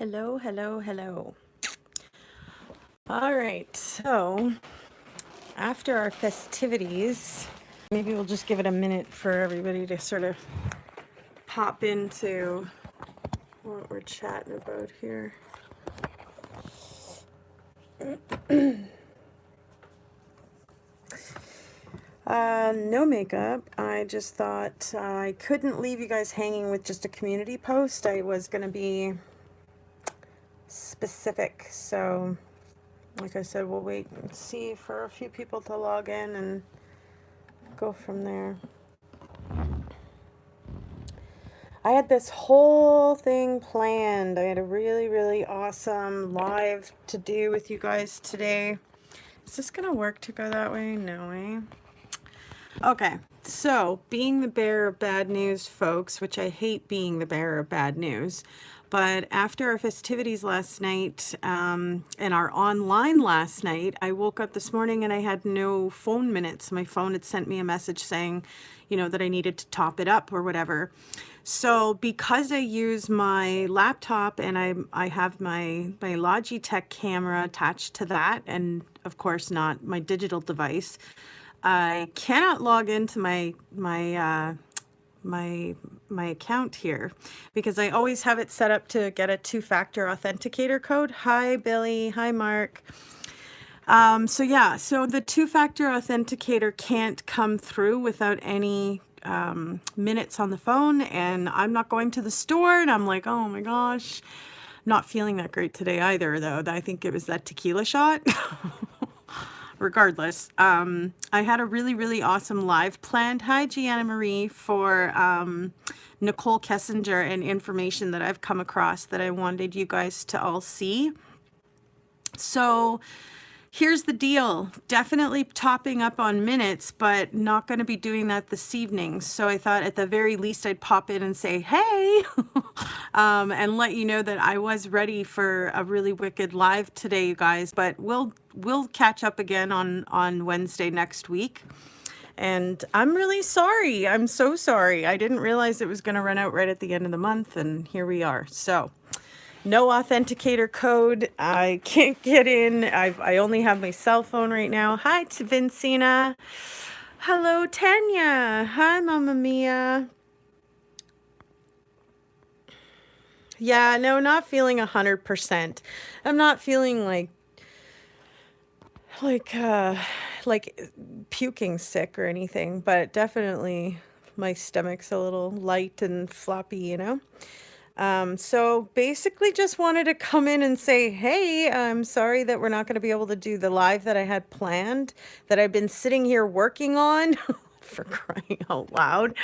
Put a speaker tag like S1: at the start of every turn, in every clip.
S1: Hello, hello, hello. All right, so after our festivities, maybe we'll just give it a minute for everybody to sort of pop into what we're chatting about here. No makeup. I just thought I couldn't leave you guys hanging with just a community post. I was going to be specific. So, like I said, we'll wait and see for a few people to log in and go from there. I had this whole thing planned. I had a really, really awesome live to do with you guys today. Is this going to work to go that way? No, eh? Okay, so being the bearer of bad news, folks, which I hate being the bearer of bad news, but after our festivities last night and our online last night, I woke up this morning and I had no phone minutes. My phone had sent me a message saying, you know, that I needed to top it up or whatever. So because I use my laptop and I have my Logitech camera attached to that, and of course not my digital device, I cannot log into my account here because I always have it set up to get a two-factor authenticator code. Hi, Billy. Hi, Mark. So yeah, so the two-factor authenticator can't come through without any minutes on the phone, and I'm not going to the store, and I'm like, oh my gosh, not feeling that great today either, though. I think it was that tequila shot. Regardless, I had a really, really awesome live planned. Hi, Gianna Marie, for Nicole Kessinger and information that I've come across that I wanted you guys to all see. So here's the deal. Definitely topping up on minutes, but not going to be doing that this evening. So I thought at the very least I'd pop in and say, hey, and let you know that I was ready for a really wicked live today, you guys. But we'll catch up again on Wednesday next week. And I'm really sorry. I'm so sorry. I didn't realize it was going to run out right at the end of the month, and here we are. So no authenticator code. I can't get in. I only have my cell phone right now. Hi to Vincina. Hello, Tanya. Hi, Mama Mia. Yeah, no, not feeling 100%. I'm not feeling like puking sick or anything, but definitely my stomach's a little light and floppy, you know? So basically just wanted to come in and say, hey, I'm sorry that we're not going to be able to do the live that I had planned, that I've been sitting here working on. For crying out loud.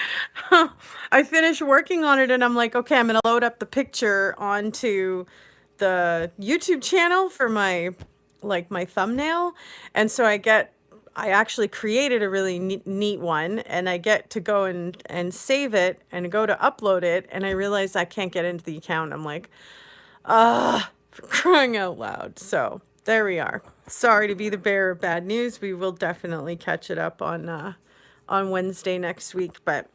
S1: I finished working on it and I'm like, okay, I'm going to load up the picture onto the YouTube channel for my thumbnail. And so I actually created a really neat one, and I get to go and save it and go to upload it, and I realize I can't get into the account. I'm like, for crying out loud. So there we are. Sorry to be the bearer of bad news. We will definitely catch it up on Wednesday next week. But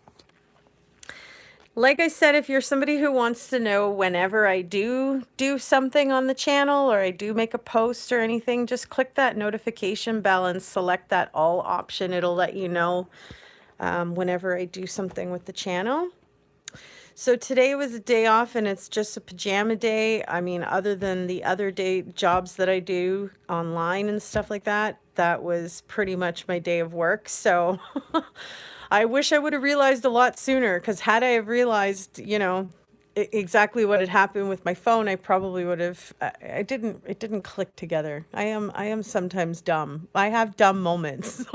S1: like I said, if you're somebody who wants to know whenever I do something on the channel or I do make a post or anything, just click that notification bell and select that all option. It'll let you know whenever I do something with the channel. So today was a day off and it's just a pajama day. I mean, other than the other day jobs that I do online and stuff like that, that was pretty much my day of work. So I wish I would have realized a lot sooner, because had I have realized, you know, exactly what had happened with my phone, I probably would have, it didn't click together. I am sometimes dumb. I have dumb moments.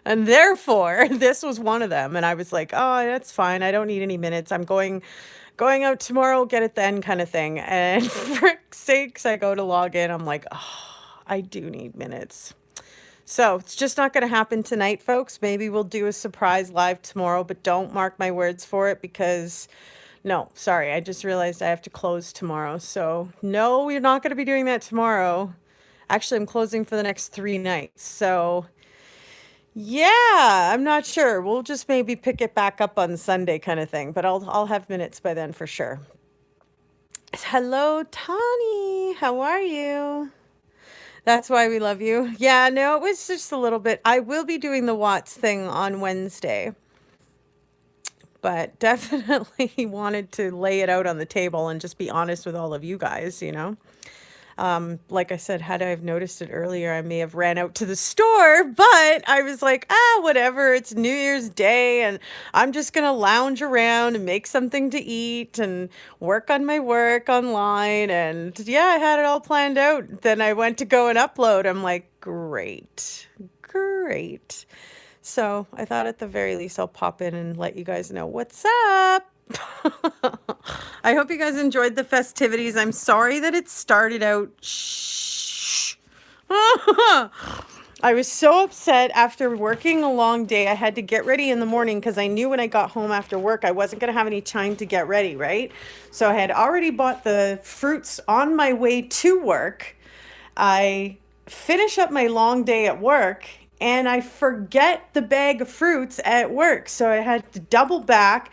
S1: And therefore, this was one of them. And I was like, oh, that's fine. I don't need any minutes. I'm going out tomorrow, get it then kind of thing. And for sakes, I go to log in. I'm like, oh, I do need minutes. So it's just not going to happen tonight, folks. Maybe we'll do a surprise live tomorrow, but don't mark my words for it, because no, sorry, I just realized I have to close tomorrow. So no, we're not going to be doing that tomorrow. Actually, I'm closing for the next 3 nights. So yeah, I'm not sure. We'll just maybe pick it back up on Sunday kind of thing, but I'll have minutes by then for sure. Hello, Tani. How are you? That's why we love you. Yeah, no, it was just a little bit. I will be doing the Watts thing on Wednesday, but definitely wanted to lay it out on the table and just be honest with all of you guys, you know? Like I said, had I have noticed it earlier, I may have ran out to the store, but I was like, whatever, it's New Year's Day, and I'm just gonna lounge around and make something to eat and work on my work online. And yeah, I had it all planned out. Then I went to go and upload. I'm like, great, great. So I thought at the very least I'll pop in and let you guys know what's up. I hope you guys enjoyed the festivities. I'm sorry that it started out. Shh. I was so upset after working a long day. I had to get ready in the morning because I knew when I got home after work, I wasn't going to have any time to get ready, right? So I had already bought the fruits on my way to work. I finish up my long day at work and I forget the bag of fruits at work. So I had to double back,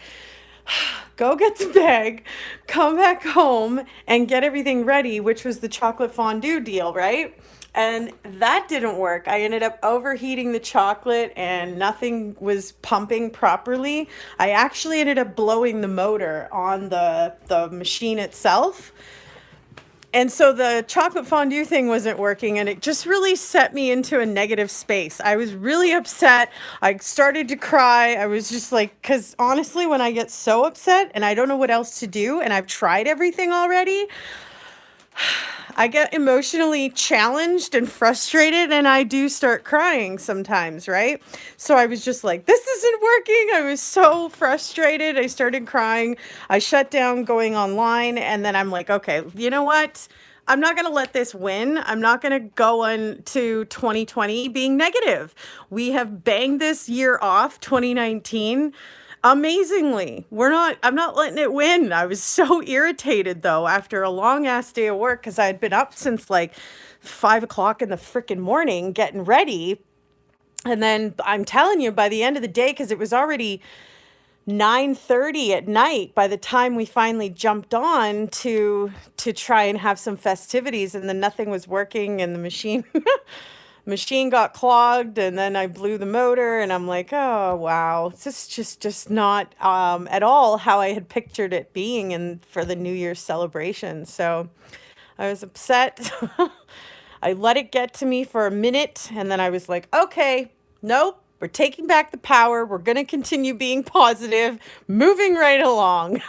S1: go get the bag, come back home, and get everything ready, which was the chocolate fondue deal, right? And that didn't work. I ended up overheating the chocolate and nothing was pumping properly. I actually ended up blowing the motor on the machine itself. And so the chocolate fondue thing wasn't working, and it just really set me into a negative space. I was really upset. I started to cry. I was just like, because honestly, when I get so upset and I don't know what else to do, and I've tried everything already, I get emotionally challenged and frustrated, and I do start crying sometimes, right? So I was just like, this isn't working. I was so frustrated. I started crying. I shut down going online, and then I'm like, okay, you know what? I'm not going to let this win. I'm not going to go into 2020 being negative. We have banged this year off, 2019, amazingly. I'm not letting it win. I was so irritated though after a long ass day of work because I had been up since like 5 o'clock in the freaking morning getting ready. And then I'm telling you, by the end of the day, because it was already 9:30 at night by the time we finally jumped on to try and have some festivities, and then nothing was working and the machine got clogged, and then I blew the motor, and I'm like, oh wow, this is just not at all how I had pictured it being and for the New Year's celebration. So I was upset. I let it get to me for a minute, and then I was like, okay, nope, we're taking back the power. We're going to continue being positive, moving right along.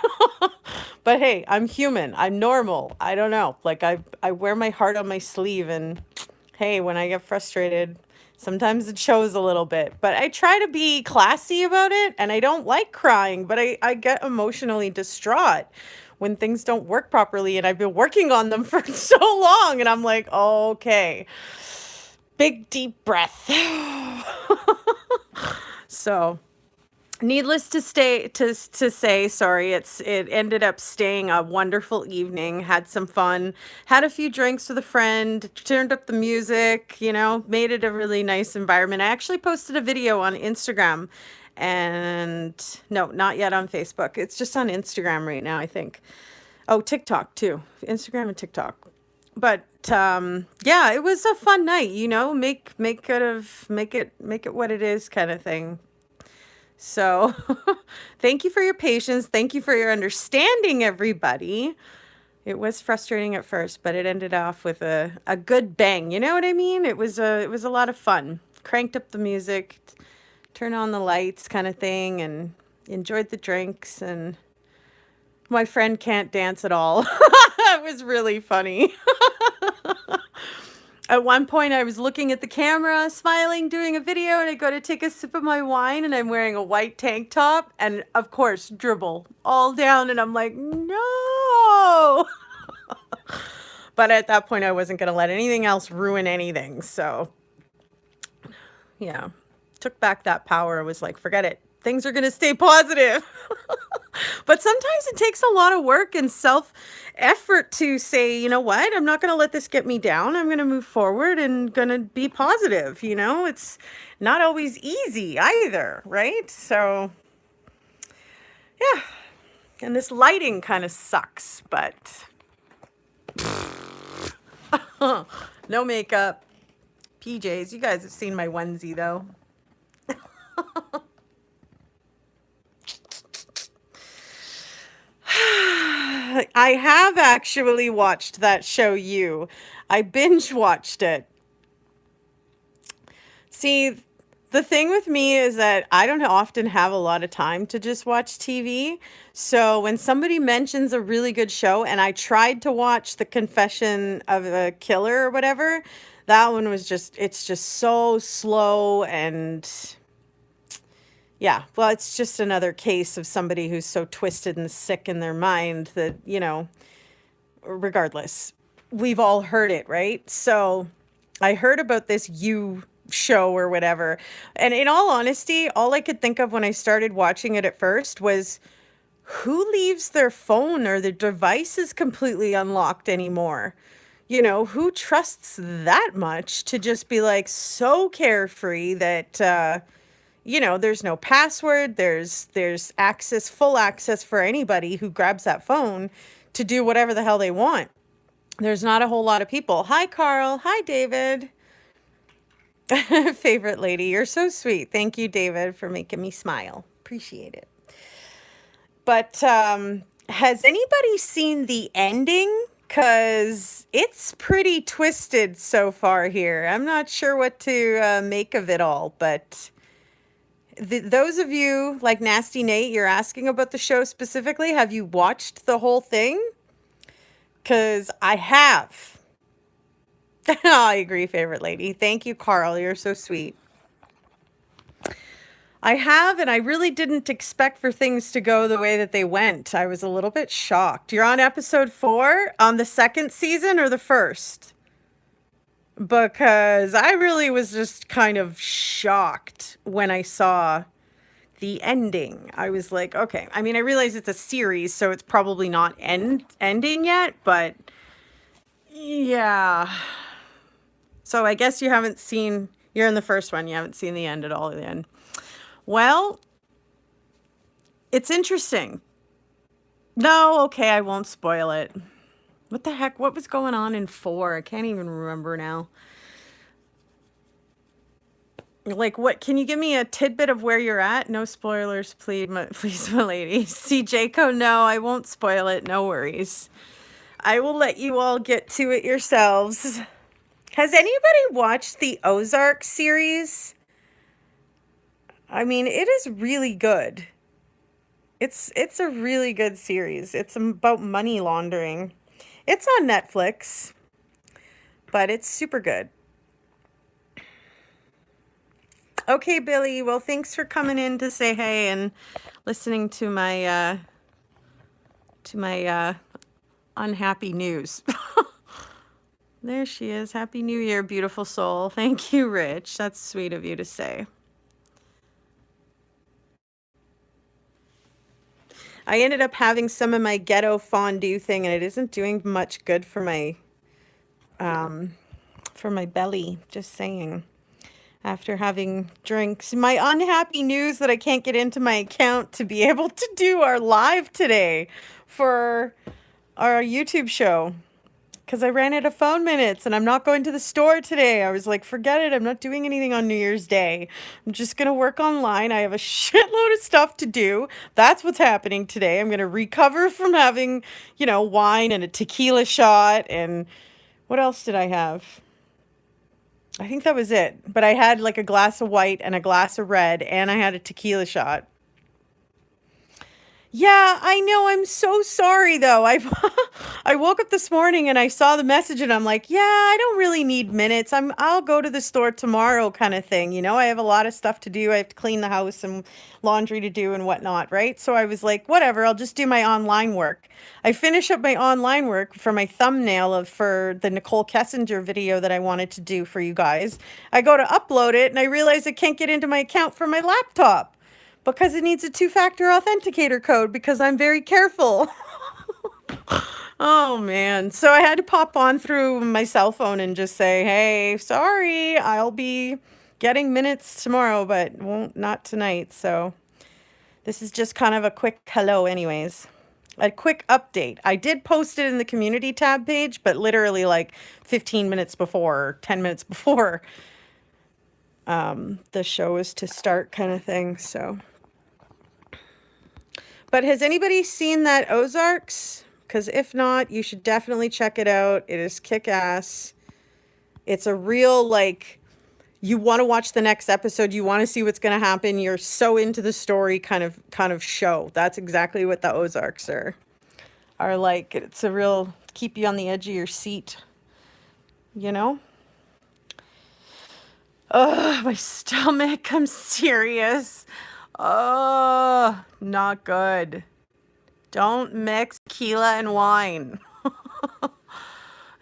S1: But hey, I'm human. I'm normal. I don't know. Like I wear my heart on my sleeve, and hey, when I get frustrated, sometimes it shows a little bit. But I try to be classy about it, and I don't like crying, but I get emotionally distraught when things don't work properly, and I've been working on them for so long, and I'm like, okay, big deep breath. So needless to say, sorry, it ended up staying a wonderful evening. Had some fun, had a few drinks with a friend, turned up the music, made it a really nice environment. I actually posted a video on Instagram, and no, not yet on Facebook. It's just on Instagram right now, I think. Oh, TikTok too. Instagram and TikTok. But yeah, it was a fun night, make it what it is kind of thing. So thank you for your patience. Thank you for your understanding, everybody. It was frustrating at first, but it ended off with a good bang. You know what I mean? It was a lot of fun. Cranked up the music, turned on the lights kind of thing, and enjoyed the drinks. And my friend can't dance at all. It was really funny. At one point, I was looking at the camera, smiling, doing a video, and I go to take a sip of my wine, and I'm wearing a white tank top, and of course, dribble all down, and I'm like, no. But at that point, I wasn't going to let anything else ruin anything. So, yeah, took back that power. I was like, forget it. Things are going to stay positive. But sometimes it takes a lot of work and self effort to say, you know what, I'm not going to let this get me down. I'm going to move forward and going to be positive. It's not always easy either, right? So, yeah. And this lighting kind of sucks, but No makeup. PJs. You guys have seen my onesie, though. I have actually watched that show, You. I binge watched it. See, the thing with me is that I don't often have a lot of time to just watch TV. So when somebody mentions a really good show, and I tried to watch The Confession of a Killer or whatever, that one was just, it's just so slow and yeah, well, it's just another case of somebody who's so twisted and sick in their mind that, regardless, we've all heard it, right? So I heard about this You show or whatever. And in all honesty, all I could think of when I started watching it at first was who leaves their phone or their devices completely unlocked anymore? Who trusts that much to just be like so carefree that there's no password, there's access, full access for anybody who grabs that phone to do whatever the hell they want. There's not a whole lot of people. Hi, Carl. Hi, David. Favorite lady. You're so sweet. Thank you, David, for making me smile. Appreciate it. But has anybody seen the ending? Because it's pretty twisted so far here. I'm not sure what to make of it all, but those of you like Nasty Nate, you're asking about the show specifically. Have you watched the whole thing? Because I have. I agree, favorite lady. Thank you, Carl. You're so sweet. I have, and I really didn't expect for things to go the way that they went. I was a little bit shocked. You're on episode 4 on the second season or the first? Because I really was just kind of shocked when I saw the ending. I was like, okay. I mean, I realize it's a series, so it's probably not ending yet, but yeah. So I guess you're in the first one. You haven't seen the end at all then. Well, it's interesting. No, okay, I won't spoil it. What the heck? What was going on in 4? I can't even remember now. Like, what? Can you give me a tidbit of where you're at? No spoilers, please, please, my lady. See, Jaco, no, I won't spoil it. No worries. I will let you all get to it yourselves. Has anybody watched the Ozark series? I mean, it is really good. It's a really good series. It's about money laundering. It's on Netflix, but it's super good. Okay, Billy. Well, thanks for coming in to say hey and listening to my unhappy news. There she is. Happy New Year, beautiful soul. Thank you, Rich. That's sweet of you to say. I ended up having some of my ghetto fondue thing, and it isn't doing much good for my belly. Just saying. After having drinks, my unhappy news that I can't get into my account to be able to do our live today for our YouTube show. Because I ran out of phone minutes and I'm not going to the store today. I was like, forget it. I'm not doing anything on New Year's Day. I'm just going to work online. I have a shitload of stuff to do. That's what's happening today. I'm going to recover from having, wine and a tequila shot. And what else did I have? I think that was it. But I had like a glass of white and a glass of red, and I had a tequila shot. Yeah, I know. I'm so sorry though. I woke up this morning and I saw the message and I'm like, yeah, I don't really need minutes. I'll go to the store tomorrow kind of thing. I have a lot of stuff to do. I have to clean the house and laundry to do and whatnot, right? So I was like, whatever, I'll just do my online work. I finish up my online work for my thumbnail for the Nicole Kessinger video that I wanted to do for you guys. I go to upload it and I realize I can't get into my account from my laptop. Because it needs a 2-factor authenticator code because I'm very careful. Oh, man. So I had to pop on through my cell phone and just say, hey, sorry, I'll be getting minutes tomorrow, but not tonight. So this is just kind of a quick hello anyways. A quick update. I did post it in the community tab page, but literally like 15 minutes before, or 10 minutes before the show is to start kind of thing. So, but has anybody seen that Ozarks? Because if not, you should definitely check it out. It is kick-ass. It's a real, like, you want to watch the next episode, you want to see what's going to happen, you're so into the story kind of show. That's exactly what the Ozarks are like. It's a real keep you on the edge of your seat, you know? Oh, my stomach, I'm serious. Oh, not good. Don't mix tequila and wine.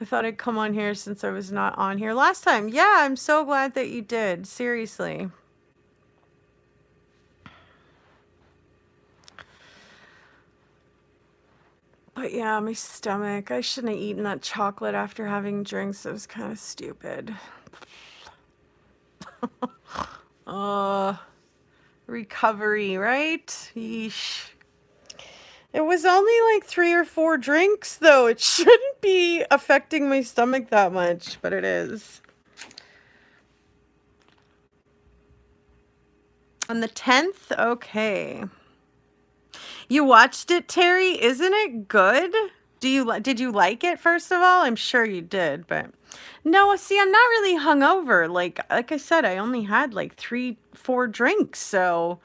S1: I thought I'd come on here since I was not on here last time. Yeah, I'm so glad that you did. Seriously. But yeah, my stomach. I shouldn't have eaten that chocolate after having drinks. It was kind of stupid. Recovery, right? Yeesh. It was only like 3 or 4 drinks, though. It shouldn't be affecting my stomach that much, but it is. On the 10th? Okay. You watched it, Terry? Isn't it good? Did you like it, first of all? I'm sure you did, but no, see, I'm not really hungover. Like I said, I only had like 3, 4 drinks, so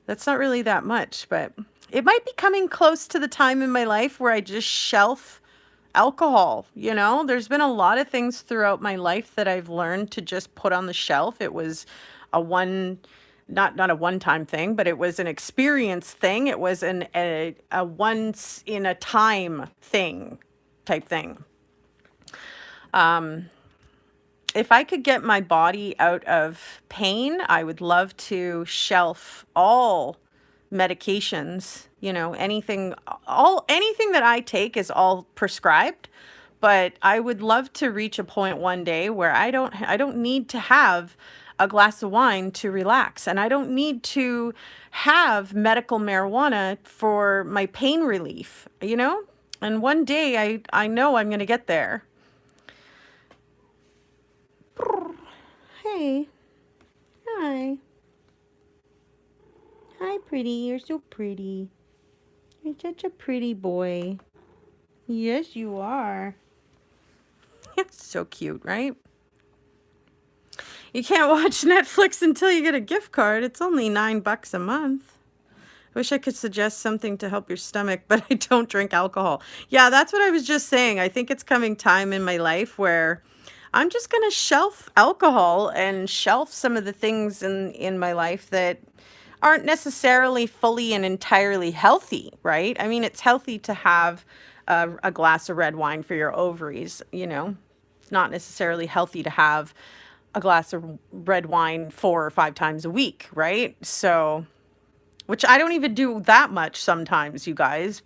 S1: that's not really that much, but it might be coming close to the time in my life where I just shelf alcohol, you know? There's been a lot of things throughout my life that I've learned to just put on the shelf. It was a not a one-time thing, but it was an experience thing. It was a once in a time thing type thing. If I could get my body out of pain, I would love to shelf all medications, you know, anything that I take is all prescribed, but I would love to reach a point one day where I don't need to have a glass of wine to relax, and I don't need to have medical marijuana for my pain relief, you know? And one day I know I'm going to get there. Hey. Hi. Hi, pretty. You're so pretty. You're such a pretty boy. Yes, you are. So cute, right? You can't watch Netflix until you get a gift card. It's only $9 a month. I wish I could suggest something to help your stomach, but I don't drink alcohol. Yeah, that's what I was just saying. I think it's coming time in my life where I'm just going to shelf alcohol and shelf some of the things in my life that aren't necessarily fully and entirely healthy, right? I mean, it's healthy to have a glass of red wine for your ovaries, you know. It's not necessarily healthy to have a glass of red wine 4 or 5 times a week, right? So, which I don't even do that much sometimes, you guys.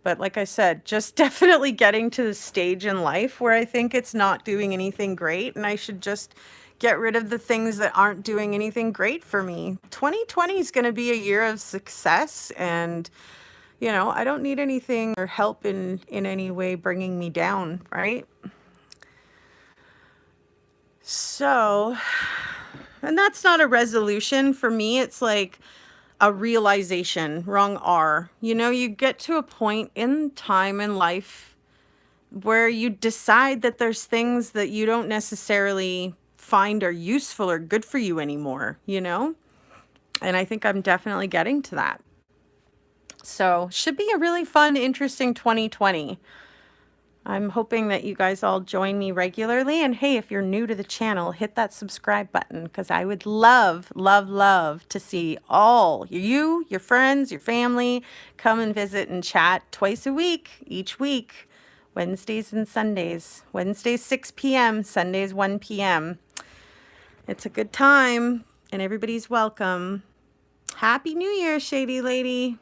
S1: But like I said, just definitely getting to the stage in life where I think it's not doing anything great and I should just get rid of the things that aren't doing anything great for me. 2020 is going to be a year of success, and you know, I don't need anything or help in any way bringing me down, right? So, and that's not a resolution for me. It's like a realization, wrong R. You know, you get to a point in time in life where you decide that there's things that you don't necessarily find are useful or good for you anymore, you know? And I think I'm definitely getting to that. So, should be a really fun, interesting 2020. I'm hoping that you guys all join me regularly. And hey, if you're new to the channel, hit that subscribe button because I would love, love, love to see all you, your friends, your family come and visit and chat twice a week, each week, Wednesdays and Sundays. Wednesdays 6 p.m., Sundays 1 p.m. It's a good time and everybody's welcome. Happy New Year, Shady Lady.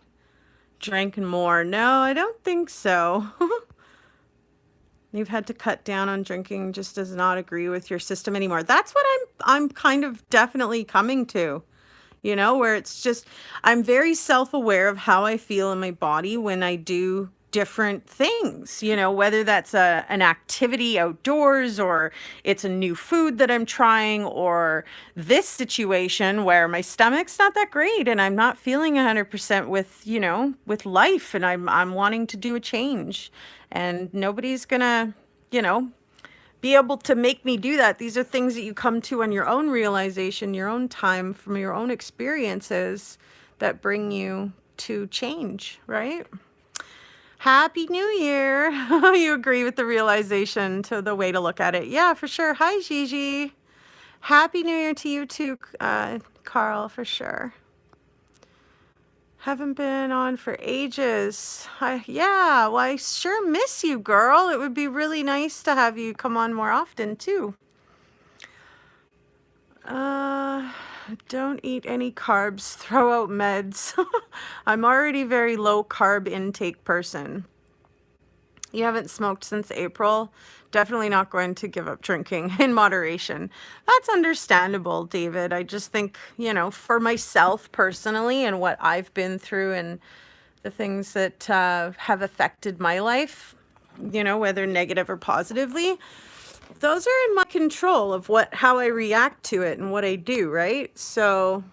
S1: Drinking more. No, I don't think so. You've had to cut down on drinking, just does not agree with your system anymore. That's what I'm kind of definitely coming to. where it's just, I'm very self-aware of how I feel in my body when I do different things, whether that's an activity outdoors, or it's a new food that I'm trying, or this situation where my stomach's not that great and I'm not feeling 100% with life, and I'm wanting to do a change, and nobody's gonna, you know, be able to make me do that. These are things that you come to on your own realization, your own time, from your own experiences that bring you to change, right? Happy New Year. You agree with the realization to the way to look at it. Yeah, for sure. Hi, Gigi. Happy New Year to you too, Carl, for sure. Haven't been on for ages. Yeah, well, I sure miss you, girl. It would be really nice to have you come on more often too. Don't eat any carbs, throw out meds. I'm already very low carb intake person. You haven't smoked since April. Definitely not going to give up drinking in moderation. That's understandable, David. I just think, for myself personally and what I've been through and the things that have affected my life, whether negative or positively, those are in my control of how I react to it and what I do, right? So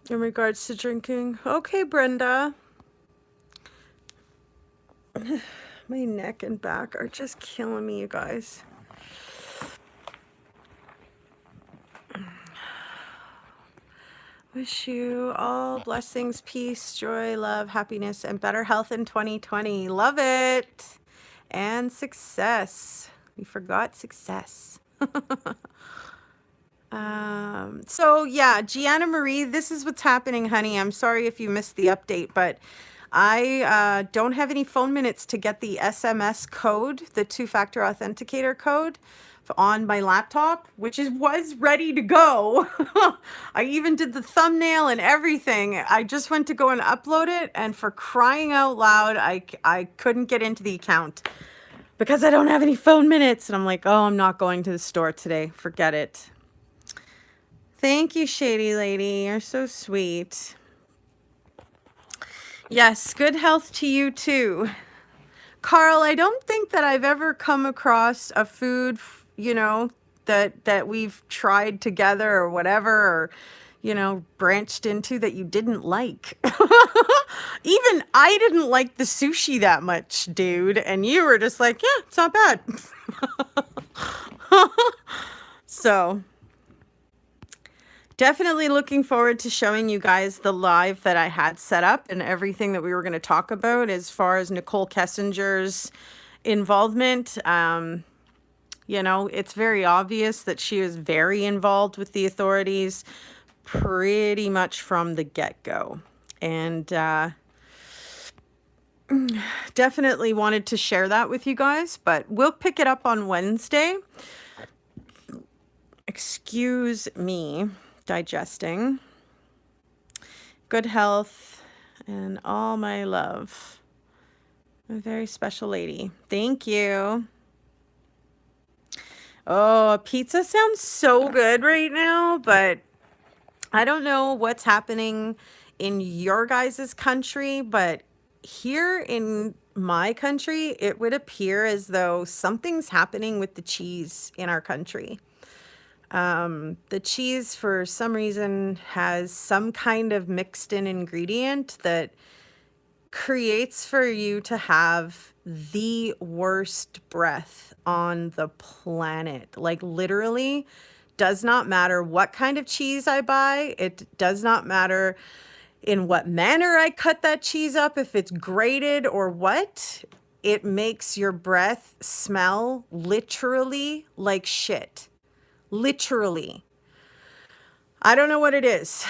S1: in regards to drinking, okay, Brenda. My neck and back are just killing me, you guys. Wish you all blessings, peace, joy, love, happiness, and better health in 2020. Love it. And success. We forgot success. So yeah, Gianna Marie, this is what's happening, honey. I'm sorry if you missed the update, but I don't have any phone minutes to get the SMS code, the two-factor authenticator code on my laptop, which was ready to go. I even did the thumbnail and everything. I just went to go and upload it, and for crying out loud, I couldn't get into the account because I don't have any phone minutes. And I'm like, oh, I'm not going to the store today. Forget it. Thank you, Shady Lady. You're so sweet. Yes, good health to you too. Carl, I don't think that I've ever come across a food, that we've tried together or whatever, or, branched into that you didn't like. Even I didn't like the sushi that much, dude. And you were just like, yeah, it's not bad. So definitely looking forward to showing you guys the live that I had set up and everything that we were going to talk about as far as Nicole Kessinger's involvement. It's very obvious that she was very involved with the authorities pretty much from the get-go. And definitely wanted to share that with you guys, but we'll pick it up on Wednesday. Excuse me. Digesting. Good health and all my love. A very special lady. Thank you. Oh, pizza sounds so good right now, but I don't know what's happening in your guys' country, but here in my country, it would appear as though something's happening with the cheese in our country. The cheese, for some reason, has some kind of mixed in ingredient that creates for you to have the worst breath on the planet. Like, literally, does not matter what kind of cheese I buy. It does not matter in what manner I cut that cheese up, if it's grated or what. It makes your breath smell literally like shit. Literally. I don't know what it is.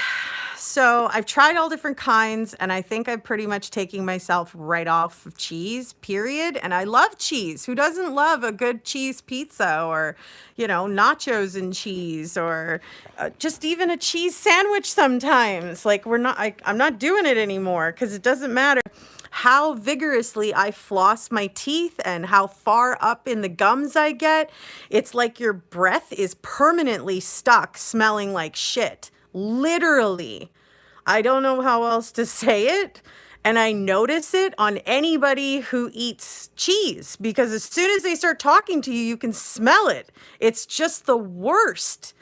S1: So I've tried all different kinds, and I think I'm pretty much taking myself right off of cheese, period. And I love cheese. Who doesn't love a good cheese pizza, or, nachos and cheese, or just even a cheese sandwich sometimes? Like, I'm not doing it anymore because it doesn't matter. how vigorously I floss my teeth and how far up in the gums I get. It's like your breath is permanently stuck smelling like shit. Literally. I don't know how else to say it. And I notice it on anybody who eats cheese because as soon as they start talking to you, you can smell it. It's just the worst.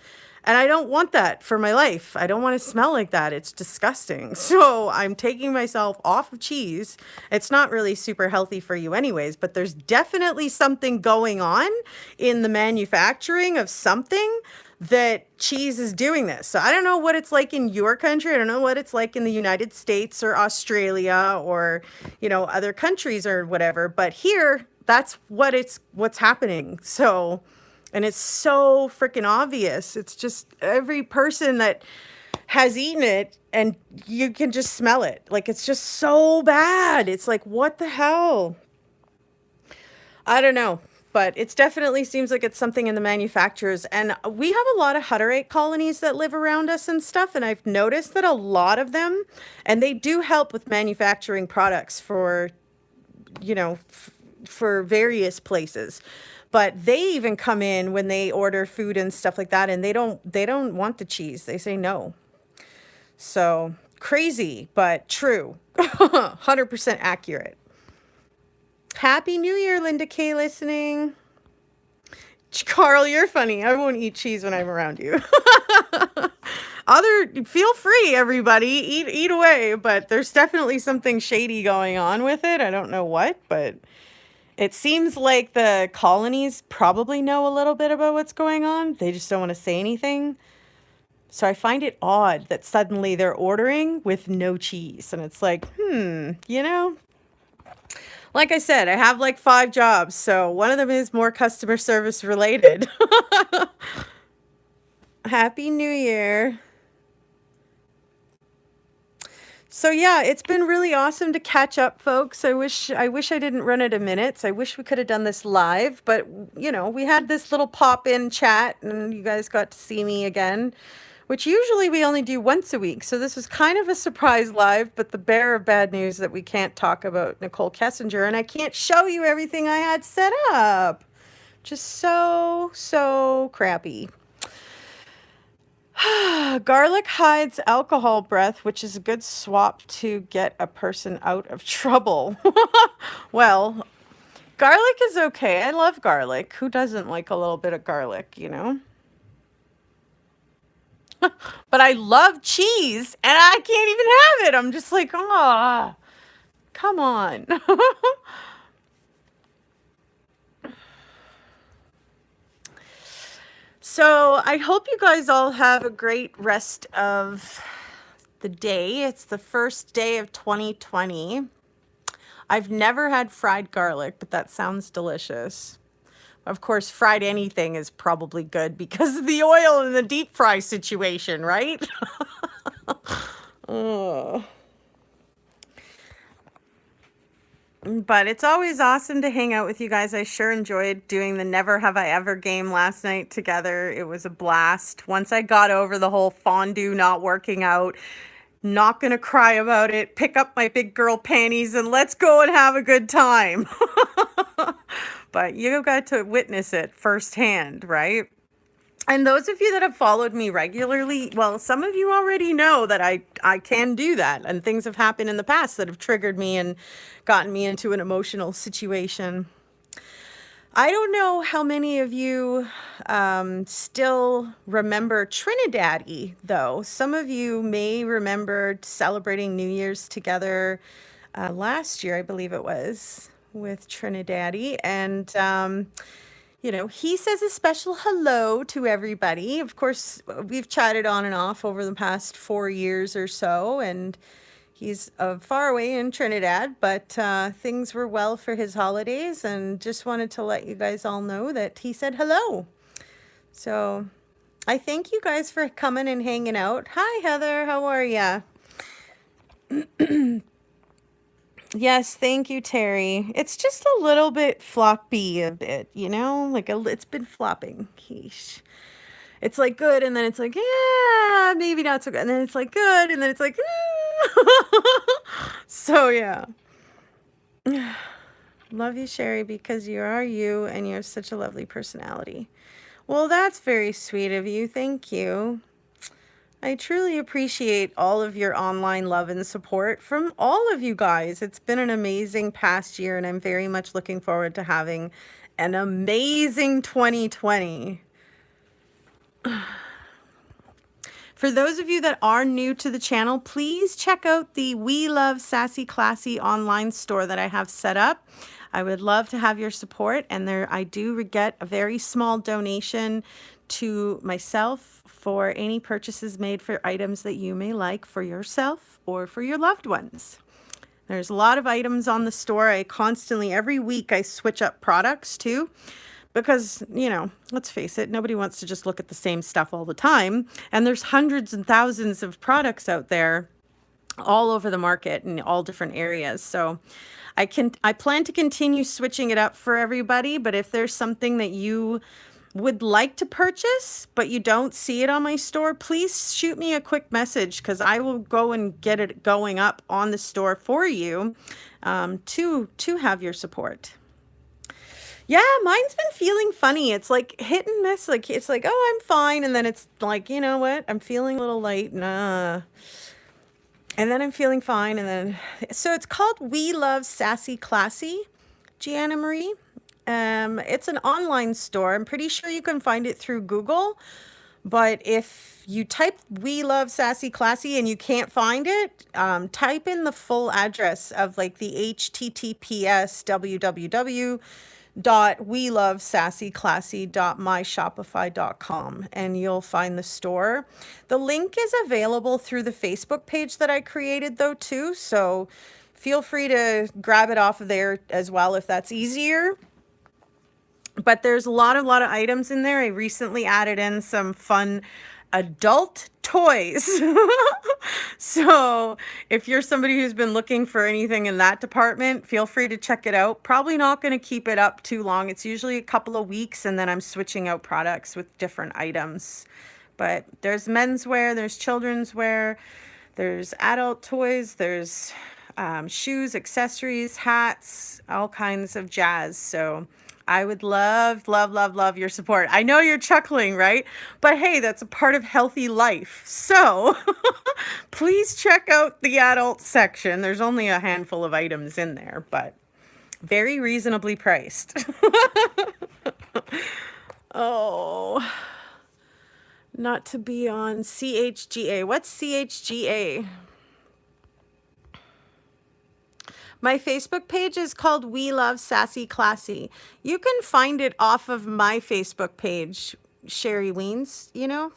S1: And I don't want that for my life. I don't want to smell like that. It's disgusting. So I'm taking myself off of cheese. It's not really super healthy for you anyways, but there's definitely something going on in the manufacturing of something that cheese is doing this. So I don't know what it's like in your country. I don't know what it's like in the United States or Australia or, other countries or whatever, but here that's what's happening. So, and it's so freaking obvious. It's just every person that has eaten it and you can just smell it. Like it's just so bad. It's like, what the hell? I don't know, but it's definitely seems like it's something in the manufacturers. And we have a lot of Hutterite colonies that live around us and stuff. And I've noticed that a lot of them, and they do help with manufacturing products for, for various places. But they even come in when they order food and stuff like that, and they don't want the cheese. They say no. So crazy, but true. 100% accurate. Happy New Year, Linda K listening. Carl, you're funny. I won't eat cheese when I'm around you. Feel free, everybody. Eat away, but there's definitely something shady going on with it. I don't know what, but it seems like the colonies probably know a little bit about what's going on. They just don't want to say anything. So I find it odd that suddenly they're ordering with no cheese. And it's like, like I said, I have like 5 jobs. So one of them is more customer service related. Happy New Year. So yeah, it's been really awesome to catch up, folks. I wish I didn't run out of minutes. I wish we could have done this live, but we had this little pop-in chat and you guys got to see me again, which usually we only do once a week. So this was kind of a surprise live, but the bearer of bad news that we can't talk about Nicole Kessinger and I can't show you everything I had set up. Just so crappy. Garlic hides alcohol breath, which is a good swap to get a person out of trouble. Well, garlic is okay. I love garlic. Who doesn't like a little bit of garlic, But I love cheese and I can't even have it. I'm just like, come on. So I hope you guys all have a great rest of the day. It's the first day of 2020. I've never had fried garlic, but that sounds delicious. Of course, fried anything is probably good because of the oil in the deep fry situation, right? Oh. But it's always awesome to hang out with you guys. I sure enjoyed doing the Never Have I Ever game last night together. It was a blast. Once I got over the whole fondue not working out, not gonna cry about it, pick up my big girl panties and let's go and have a good time. But you got to witness it firsthand, right? And those of you that have followed me regularly, well, some of you already know that I can do that. And things have happened in the past that have triggered me and gotten me into an emotional situation. I don't know how many of you still remember Trinidad-y, though. Some of you may remember celebrating New Year's together last year, I believe it was, with Trinidad-y. And he says a special hello to everybody. Of course, we've chatted on and off over the past 4 years or so, and he's far away in Trinidad, but things were well for his holidays, and just wanted to let you guys all know that he said hello. So I thank you guys for coming and hanging out. Hi, Heather. How are ya? Yes, thank you, Terry. It's just a little bit floppy a bit, like it's been flopping. Yeesh. It's like good, and then it's like, yeah, maybe not so good. And then it's like good, and then it's like, So yeah. Love you, Sherry, because you are you and you have such a lovely personality. Well, that's very sweet of you. Thank you. I truly appreciate all of your online love and support from all of you guys. It's been an amazing past year, and I'm very much looking forward to having an amazing 2020. For those of you that are new to the channel, please check out the We Love Sassy Classy online store that I have set up. I would love to have your support, and there I do get a very small donation to myself for any purchases made for items that you may like for yourself or for your loved ones. There's a lot of items on the store. I constantly, every week, I switch up products too. Because, you know, let's face it, nobody wants to just look at the same stuff all the time. And there's hundreds and thousands of products out there all over the market in all different areas. So I plan to continue switching it up for everybody, but if there's something that you would like to purchase, but you don't see it on my store, please shoot me a quick message, because I will go and get it going up on the store for you, to have your support. Yeah, mine's been feeling funny. It's like hit and miss. Like it's like, oh, I'm fine, and then it's like, you know what? I'm feeling a little light, and then I'm feeling fine, and then so it's called We Love Sassy Classy, Gianna Marie. It's an online store. I'm pretty sure you can find it through Google, but if you type We Love Sassy Classy and you can't find it, type in the full address of like the https www.welovesassyclassy.myshopify.com, and you'll find the store. The link is available through the Facebook page that I created though too, so feel free to grab it off of there as well if that's easier. But there's a lot of items in there. I recently added in some fun adult toys. So if you're somebody who's been looking for anything in that department, feel free to check it out. Probably not going to keep it up too long. It's usually a couple of weeks, and then I'm switching out products with different items. But there's menswear, there's children's wear, there's adult toys, there's shoes, accessories, hats, all kinds of jazz. So I would love, love, love, love your support. I know you're chuckling, right? But hey, that's a part of healthy life. So please check out the adult section. There's only a handful of items in there, but very reasonably priced. Oh, not to be on CHGA. What's CHGA? My Facebook page is called We Love Sassy Classy. You can find it off of my Facebook page, Sherry Weens, you know?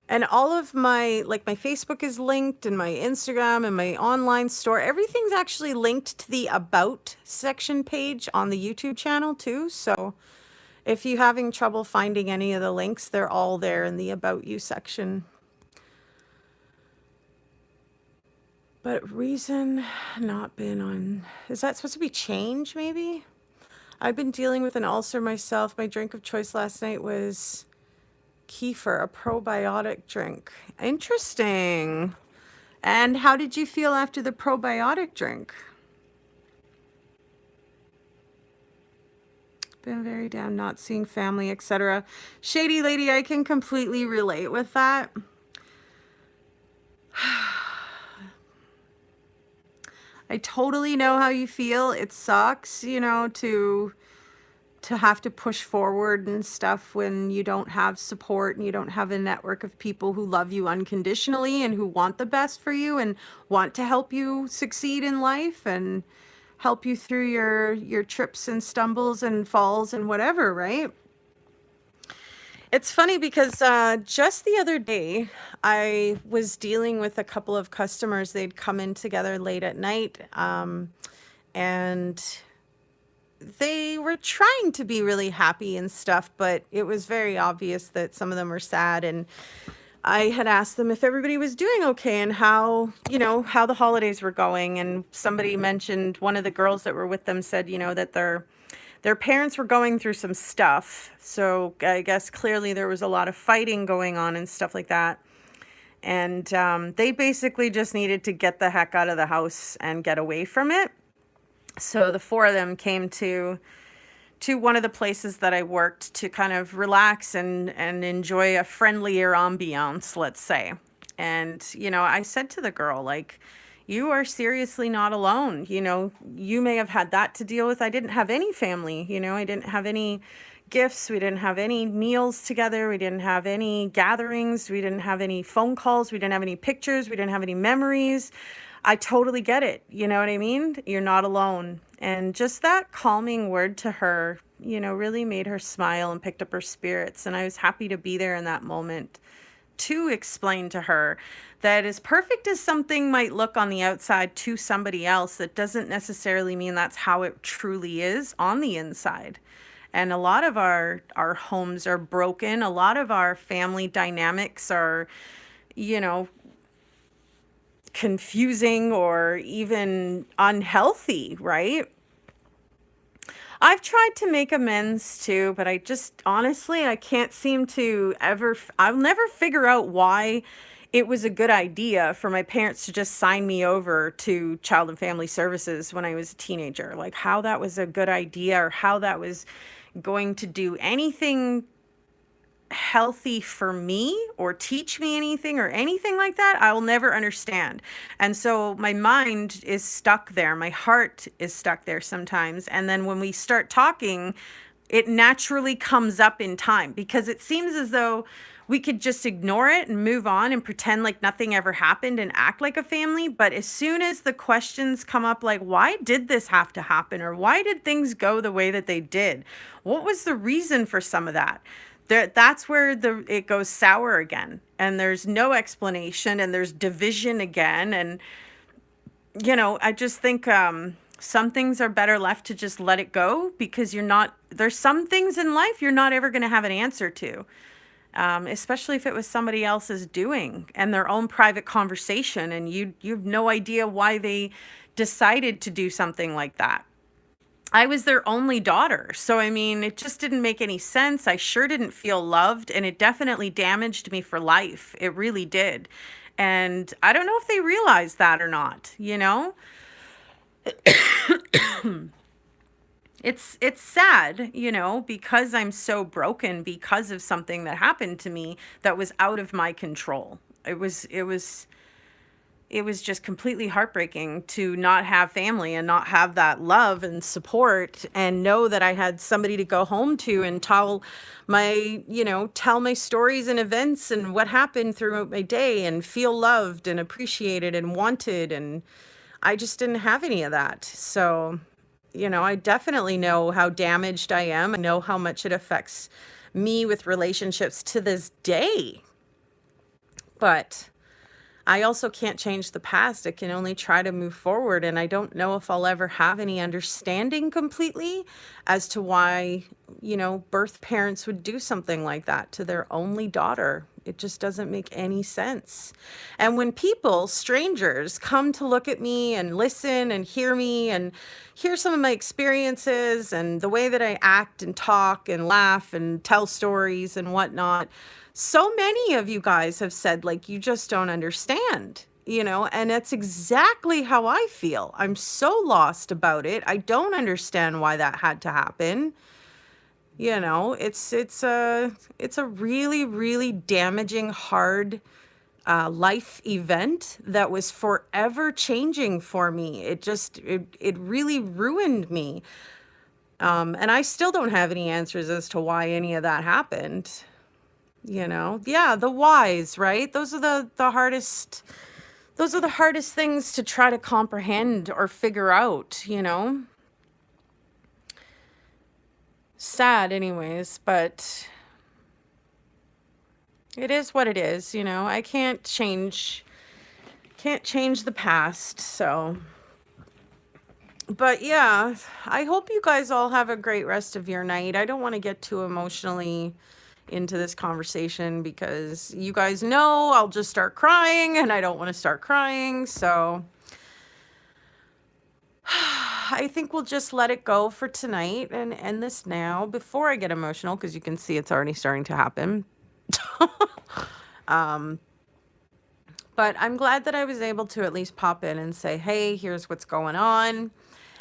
S1: And all of my, like my Facebook is linked, and my Instagram and my online store, everything's actually linked to the About section page on the YouTube channel too. So if you're having trouble finding any of the links, they're all there in the About You section. But reason not been on, is that supposed to be change maybe? I've been dealing with an ulcer myself. My drink of choice last night was kefir, a probiotic drink. Interesting. And how did you feel after the probiotic drink? Been very down, not seeing family, etc. Shady lady, I can completely relate with that. I totally know how you feel. It sucks, you know, to have to push forward and stuff when you don't have support and you don't have a network of people who love you unconditionally and who want the best for you and want to help you succeed in life and help you through your trips and stumbles and falls and whatever, right? It's funny because just the other day, I was dealing with a couple of customers. They'd come in together late at night, and they were trying to be really happy and stuff, but it was very obvious that some of them were sad. And I had asked them if everybody was doing okay and how, you know, how the holidays were going. And somebody mentioned, one of the girls that were with them said, you know, that their parents were going through some stuff. So I guess clearly there was a lot of fighting going on and stuff like that. And they basically just needed to get the heck out of the house and get away from it. So the four of them came to one of the places that I worked to kind of relax and enjoy a friendlier ambiance, let's say. And I said to the girl, like, you are seriously not alone. You may have had that to deal with. I didn't have any family. I didn't have any gifts. We didn't have any meals together. We didn't have any gatherings. We didn't have any phone calls. We didn't have any pictures. We didn't have any memories. I totally get it. You know what I mean? You're not alone. And just that calming word to her, really made her smile and picked up her spirits. And I was happy to be there in that moment to explain to her that as perfect as something might look on the outside to somebody else, that doesn't necessarily mean that's how it truly is on the inside. And a lot of our homes are broken. A lot of our family dynamics are, you know, confusing or even unhealthy, right? I've tried to make amends too, but I just honestly, I can't seem to I'll never figure out why it was a good idea for my parents to just sign me over to Child and Family Services when I was a teenager. Like how that was a good idea or how that was going to do anything healthy for me or teach me anything or anything like that, I will never understand. And so my mind is stuck there. My heart is stuck there sometimes. And then when we start talking, it naturally comes up in time because it seems as though we could just ignore it and move on and pretend like nothing ever happened and act like a family. But as soon as the questions come up, like, why did this have to happen? Or why did things go the way that they did? What was the reason for some of that? That's where it goes sour again. And there's no explanation and there's division again. And, I just think some things are better left to just let it go because there's some things in life you're not ever going to have an answer to, especially if it was somebody else's doing and their own private conversation, and you have no idea why they decided to do something like that. I was their only daughter, so I mean, it just didn't make any sense. I sure didn't feel loved, and it definitely damaged me for life. It really did. And I don't know if they realized that or not. It's sad, because I'm so broken because of something that happened to me that was out of my control. It was just completely heartbreaking to not have family and not have that love and support and know that I had somebody to go home to and tell my stories and events and what happened throughout my day and feel loved and appreciated and wanted. And I just didn't have any of that. So, I definitely know how damaged I am. I know how much it affects me with relationships to this day. But I also can't change the past. I can only try to move forward. And I don't know if I'll ever have any understanding completely as to why, birth parents would do something like that to their only daughter. It just doesn't make any sense. And when people, strangers, come to look at me and listen and hear me and hear some of my experiences and the way that I act and talk and laugh and tell stories and whatnot, so many of you guys have said, like, you just don't understand, and that's exactly how I feel. I'm so lost about it. I don't understand why that had to happen. It's a really, really damaging, hard life event that was forever changing for me. It really ruined me. And I still don't have any answers as to why any of that happened. Yeah, the whys, right? Those are the hardest things to try to comprehend or figure out. Sad anyways, but it is what it is. I can't change the past. So, but yeah, I hope you guys all have a great rest of your night. I don't want to get too emotionally into this conversation because you guys know I'll just start crying and I don't want to start crying. So I think we'll just let it go for tonight and end this now before I get emotional because you can see it's already starting to happen. um, but I'm glad that I was able to at least pop in and say, hey, here's what's going on.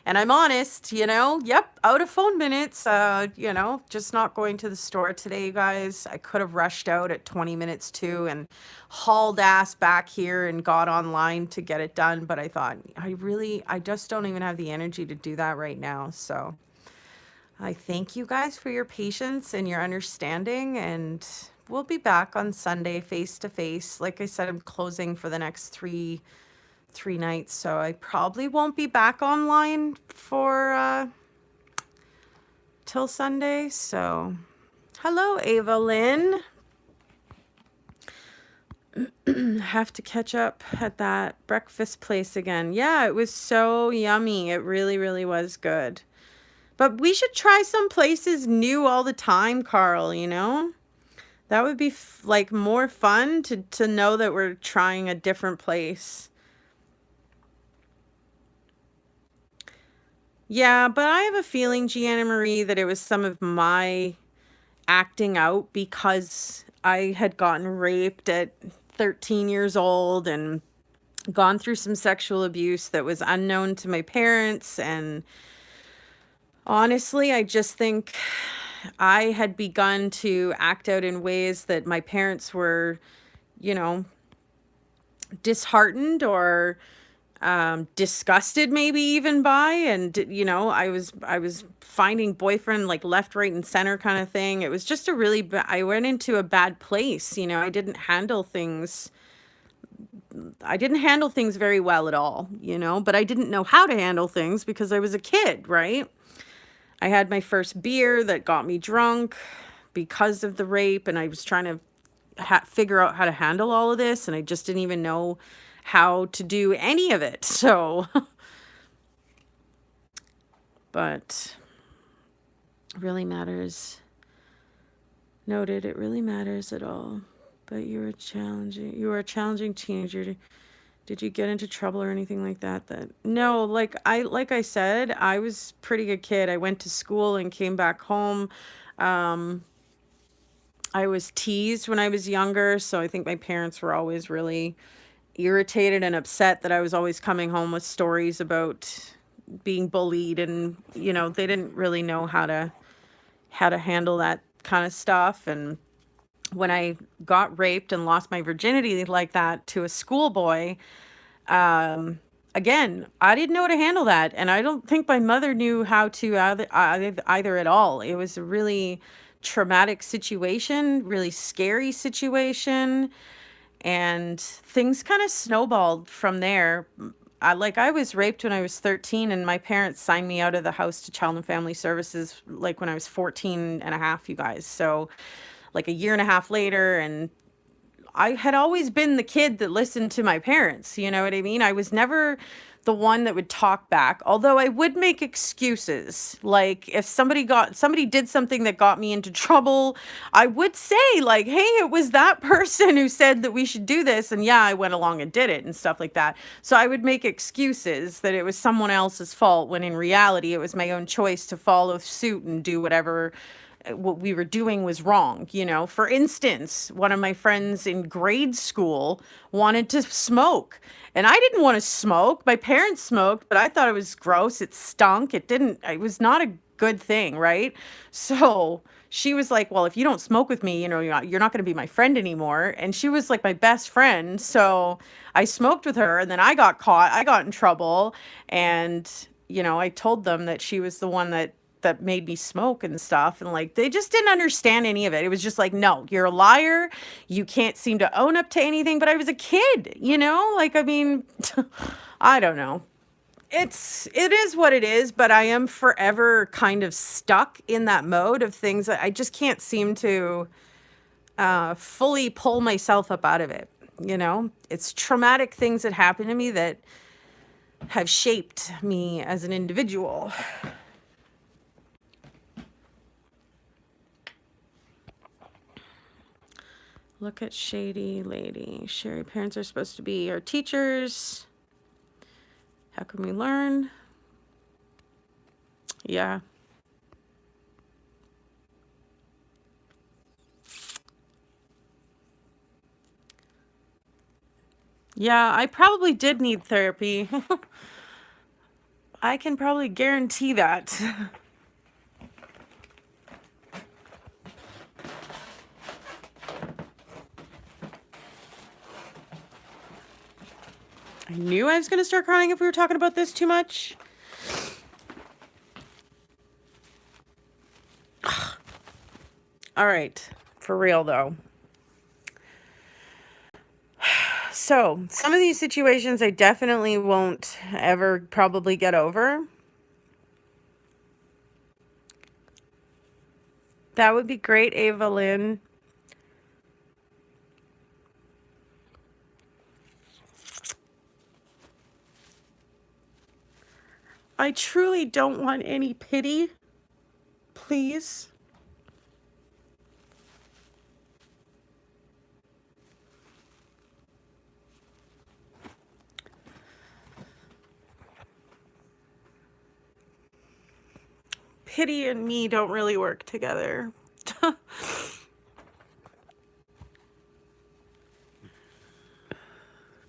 S1: And I'm honest, yep, out of phone minutes, just not going to the store today, you guys. I could have rushed out at 20 minutes too and hauled ass back here and got online to get it done. But I thought, I just don't even have the energy to do that right now. So I thank you guys for your patience and your understanding. And we'll be back on Sunday face to face. Like I said, I'm closing for the next three nights, so I probably won't be back online for till Sunday. So hello, Ava Lynn. Have to catch up at that breakfast place again. Yeah, it was so yummy. It really, really was good. But we should try some places new all the time, Carl, That would be like more fun to know that we're trying a different place. Yeah, but I have a feeling, Gianna Marie, that it was some of my acting out because I had gotten raped at 13 years old and gone through some sexual abuse that was unknown to my parents. And honestly, I just think I had begun to act out in ways that my parents were, you know, disheartened or disgusted maybe even by. And I was finding boyfriend like left, right, and center kind of thing. It was just I went into a bad place. I didn't handle things very well at all, but I didn't know how to handle things because I was a kid, right? I had my first beer that got me drunk because of the rape, and I was trying to figure out how to handle all of this, and I just didn't even know how to do any of it. So, but really matters. Noted, it really matters at all. But you were a challenging teenager. Did you get into trouble or anything like that? No, like I said, I was a pretty good kid. I went to school and came back home. Um, I was teased when I was younger, so I think my parents were always really irritated and upset that I was always coming home with stories about being bullied, and they didn't really know how to handle that kind of stuff. And when I got raped and lost my virginity like that to a schoolboy, again, I didn't know how to handle that, and I don't think my mother knew how to either at all. It was a really traumatic situation, really scary situation, and things kind of snowballed from there. I was raped when I was 13, and my parents signed me out of the house to Child and Family Services like when I was 14 and a half, you guys. So like a year and a half later, and I had always been the kid that listened to my parents, you know what I mean? I was never the one that would talk back, although I would make excuses. Like if somebody did something that got me into trouble, I would say like, "Hey, it was that person who said that we should do this." And yeah, I went along and did it and stuff like that. So I would make excuses that it was someone else's fault when in reality it was my own choice to follow suit and do whatever what we were doing was wrong. For instance, one of my friends in grade school wanted to smoke, and I didn't want to smoke. My parents smoked, but I thought it was gross. It stunk. It was not a good thing, right? So she was like, "Well, if you don't smoke with me, you're not going to be my friend anymore." And she was like my best friend. So I smoked with her, and then I got caught. I got in trouble, and I told them that she was the one that made me smoke and stuff, and like they just didn't understand any of it. It was just like, "No, you're a liar. You can't seem to own up to anything." But I was a kid, like, I mean, I don't know. It is what it is, but I am forever kind of stuck in that mode of things that I just can't seem to fully pull myself up out of it. It's traumatic things that happen to me that have shaped me as an individual. Look at Shady Lady. Sherry, parents are supposed to be our teachers. How can we learn? Yeah. Yeah, I probably did need therapy. I can probably guarantee that. I knew I was going to start crying if we were talking about this too much. All right, for real though. So, some of these situations I definitely won't ever probably get over. That would be great, Ava Lynn. I truly don't want any pity. Please. Pity and me don't really work together.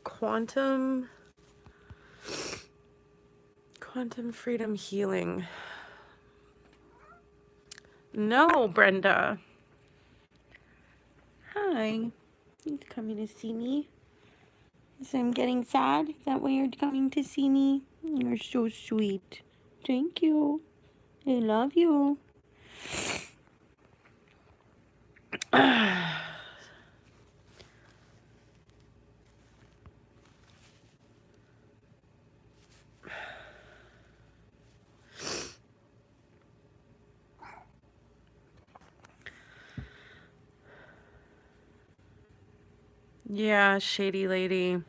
S1: Quantum freedom healing. No, Brenda. Hi. You coming to see me? So I'm getting sad? Is that why you're coming to see me? You're so sweet. Thank you. I love you. Yeah, shady lady.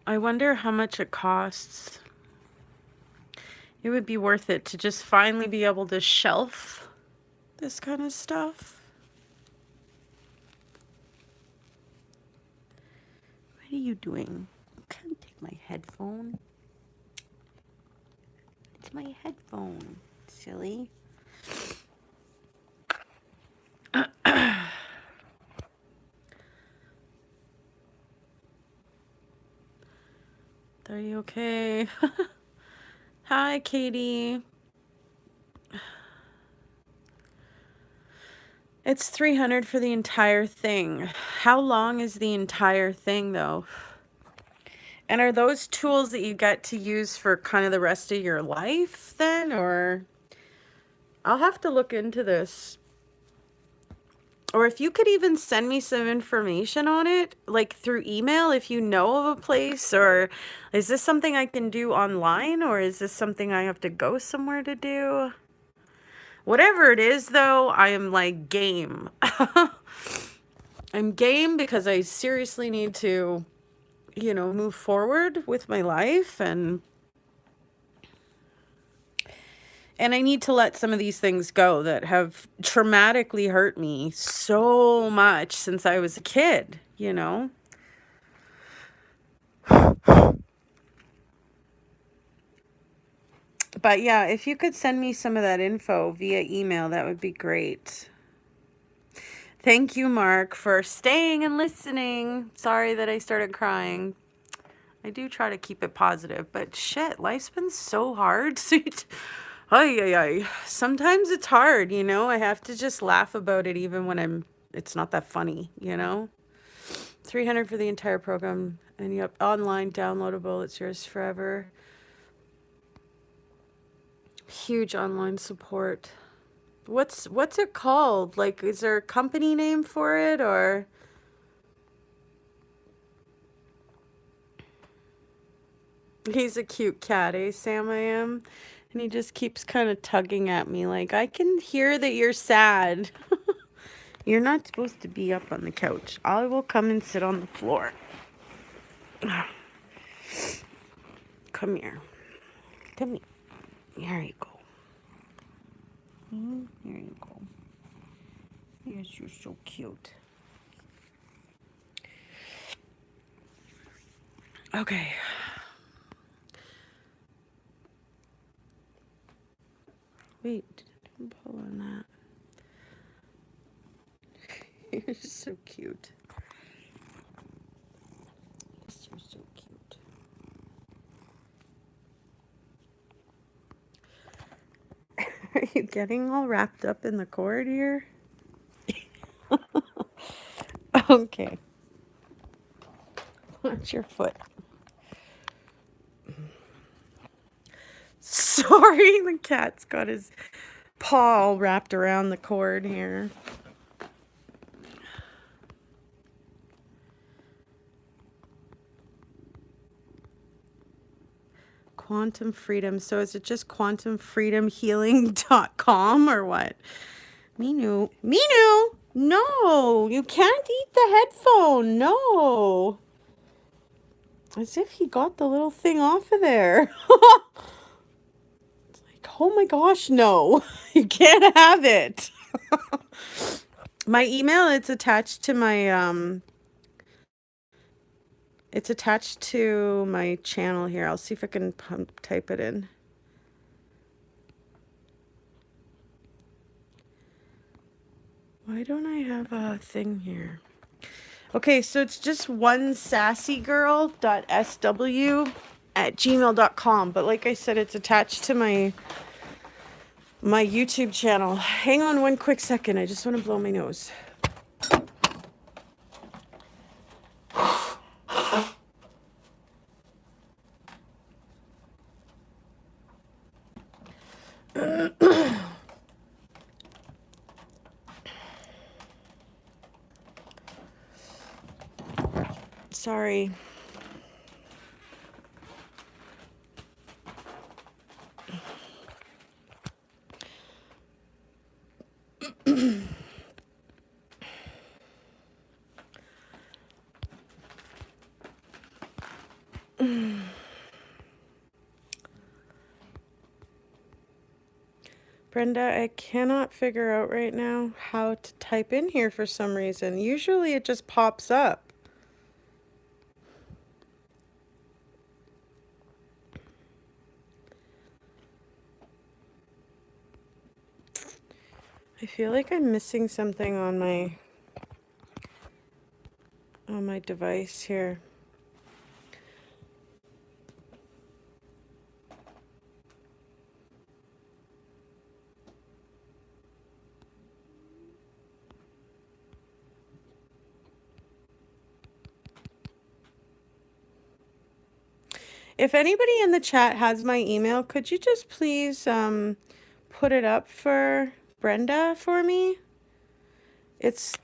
S1: I wonder how much it costs. It would be worth it to just finally be able to shelf this kind of stuff. What are you doing? You can't take my headphone. It's my headphone, silly. Are you okay? Hi, Katie. It's $300 for the entire thing. How long is the entire thing, though? And are those tools that you get to use for kind of the rest of your life then, or? I'll have to look into this. Or if you could even send me some information on it, like through email, if you know of a place, or is this something I can do online, or is this something I have to go somewhere to do? Whatever it is, though, I am like game. I'm game because I seriously need to, you know, move forward with my life, and I need to let some of these things go that have traumatically hurt me so much since I was a kid, you know? But yeah, if you could send me some of that info via email, that would be great. Thank you, Mark, for staying and listening. Sorry that I started crying. I do try to keep it positive, but shit, life's been so hard. Sometimes it's hard, you know? I have to just laugh about it even when it's not that funny, you know? $300 for the entire program, and yep, online, downloadable, it's yours forever. Huge online support. What's it called? Like, is there a company name for it, or? He's a cute cat, eh, Sam? I am. And he just keeps kind of tugging at me like, I can hear that you're sad. You're not supposed to be up on the couch. I will come and sit on the floor. Come here. Come here. Here you go. Here you go. Yes, you're so cute. Okay. Wait, don't pull on that. You're so cute. You're so cute. Are you getting all wrapped up in the cord here? Okay. Watch your foot. Sorry, the cat's got his paw all wrapped around the cord here. Quantum freedom. So is it just quantumfreedomhealing.com or what? Minu. Minu! No, you can't eat the headphone. No. As if he got the little thing off of there. It's like, oh my gosh, no. You can't have it. My email, it's attached to my channel here. I'll see if I can type it in. Why don't I have a thing here? Okay, so it's just onesassygirl.sw@gmail.com. But like I said, it's attached to my YouTube channel. Hang on one quick second. I just want to blow my nose. Sorry. Brenda, I cannot figure out right now how to type in here for some reason. Usually it just pops up. I feel like I'm missing something on my device here. If anybody in the chat has my email, could you just please put it up for Brenda for me?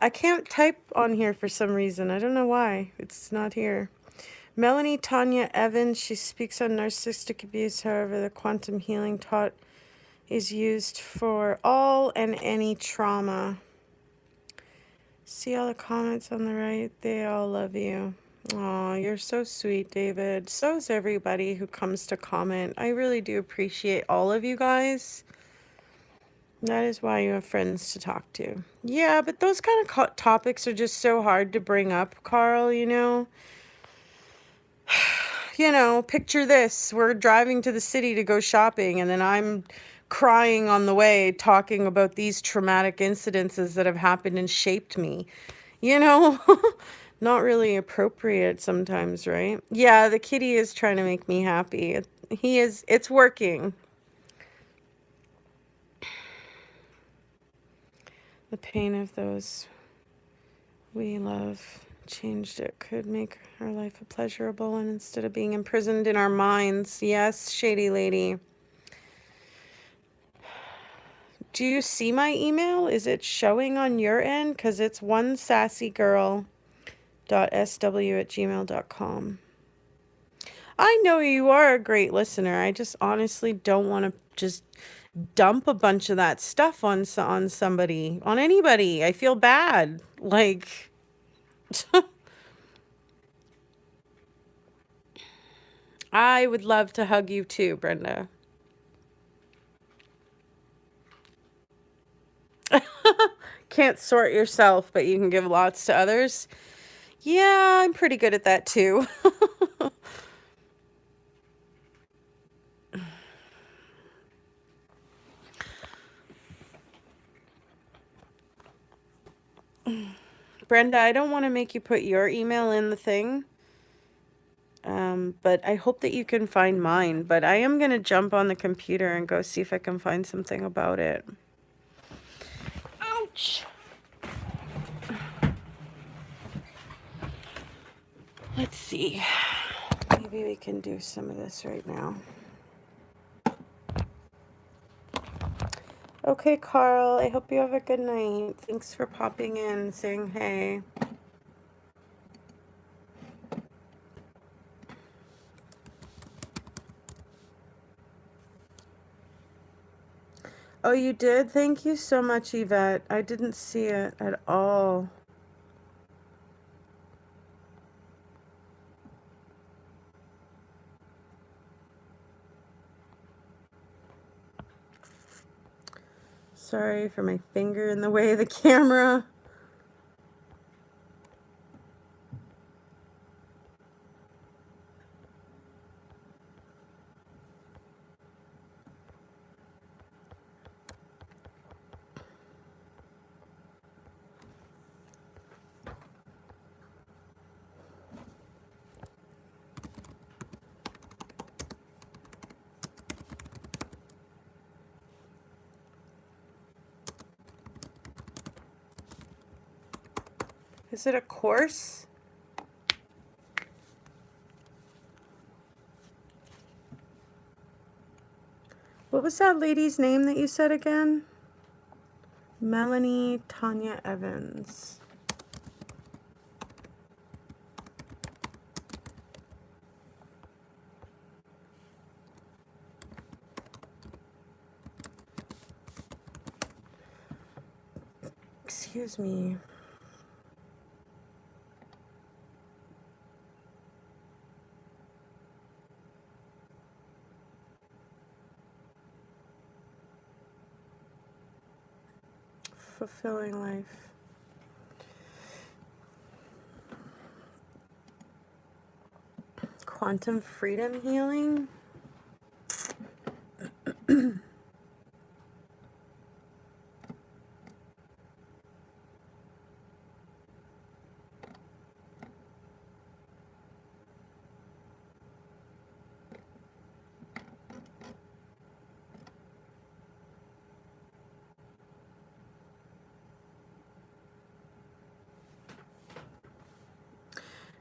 S1: I can't type on here for some reason. I don't know why. It's not here. Melanie Tanya Evans, she speaks on narcissistic abuse. However, the quantum healing taught is used for all and any trauma. See all the comments on the right? They all love you. Oh, you're so sweet, David. So is everybody who comes to comment. I really do appreciate all of you guys. That is why you have friends to talk to. Yeah, but those kind of topics are just so hard to bring up, Carl, you know. You know, picture this. We're driving to the city to go shopping, and then I'm crying on the way talking about these traumatic incidences that have happened and shaped me. You know, not really appropriate sometimes, right? Yeah, the kitty is trying to make me happy. It's working. The pain of those we love changed it. Could make our life a pleasurable one instead of being imprisoned in our minds. Yes, Shady Lady. Do you see my email? Is it showing on your end? Because it's onesassygirl.sw@gmail.com. I know you are a great listener. I just honestly don't want to just dump a bunch of that stuff on somebody, on anybody. I feel bad. Like, I would love to hug you too, Brenda. Can't sort yourself, but you can give lots to others. Yeah, I'm pretty good at that too. Brenda, I don't want to make you put your email in the thing, but I hope that you can find mine. But I am going to jump on the computer and go see if I can find something about it. Ouch! Let's see. Maybe we can do some of this right now. Okay, Carl, I hope you have a good night. Thanks for popping in, saying hey. Oh, you did? Thank you so much, Yvette. I didn't see it at all. Sorry for my finger in the way of the camera. Is it a course? What was that lady's name that you said again? Melanie Tanya Evans. Excuse me. Fulfilling life. Quantum freedom healing.